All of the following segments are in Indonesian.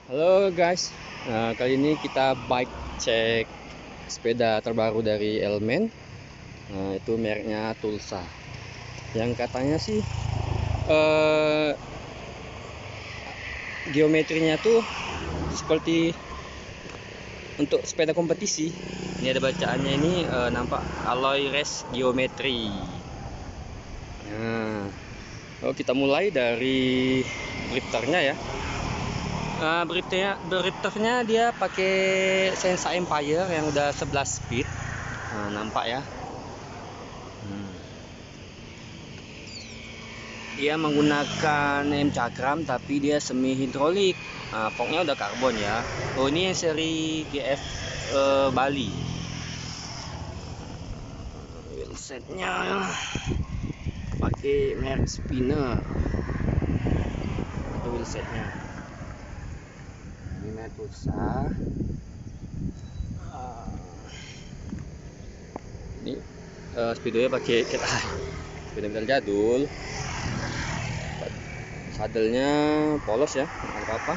Halo guys, kali ini kita bike cek sepeda terbaru dari Elmen. Itu mereknya Tulsa. Yang katanya sih geometrinya tuh seperti untuk sepeda kompetisi. Ini ada bacaannya ini, nampak alloy race geometri. Nah, kita mulai dari drifternya ya. Drifternya dia pakai Sensa Empire yang udah 11 speed. Nampak ya. Dia menggunakan rem cakram tapi dia semi hidrolik. Forknya udah karbon ya. Oh, ini seri GF Bali. Wheelsetnya pakai merek Spinner. Itu wheelsetnya. Ini Tulsa. Ini speedonya pakai cat eye, benar-benar jadul. Sadelnya polos ya, nggak apa-apa.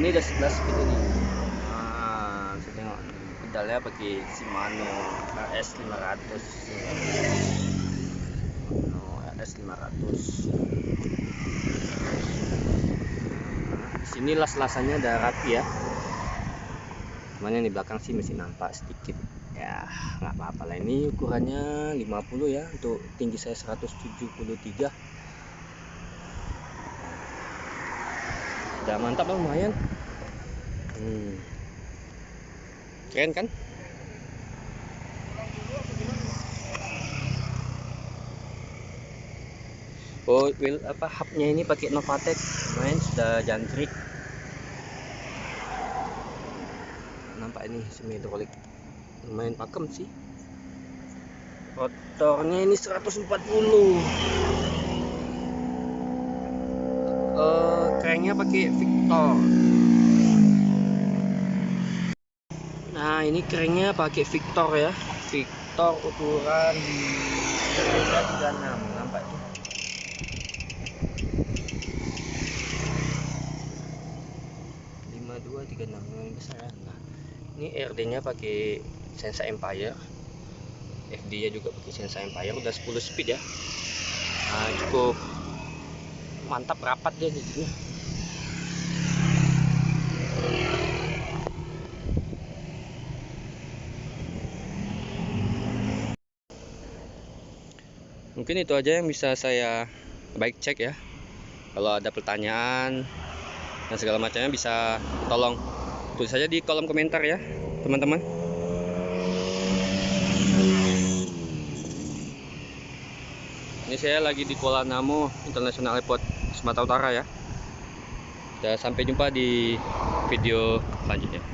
Ini udah 11 speed ini. Saya tengok pedalnya pakai Shimano RS500. RS500. Sini las-lasannya ada rapi ya. Cuman yang di belakang sih masih nampak sedikit. Ya, nggak apa-apa lah. Ini ukurannya 50 ya, untuk tinggi saya 173. Udah mantap lah, lumayan. Keren kan? Oh, hubnya ini pakai Novatec, lumayan sudah jangkrik. Nampak ini semi hidrolik, lumayan pakem sih. Rotornya ini 140. Cranknya pakai Victor. Nah, ini cranknya pakai Victor ya. Victor ukuran 36, nampak tuh. 5236 lumayan besar ya. Nah, ini RD-nya pakai Sensa Empire. FD-nya juga pakai Sensa Empire, udah 10 speed ya. Cukup mantap, rapat dia jadinya. Mungkin itu aja yang bisa saya bike check ya. Kalau ada pertanyaan dan segala macamnya bisa tolong tulis saja di kolom komentar ya teman-teman. Ini saya lagi di Kuala Namu International Airport, Sumatera Utara ya. Dan sampai jumpa di video selanjutnya.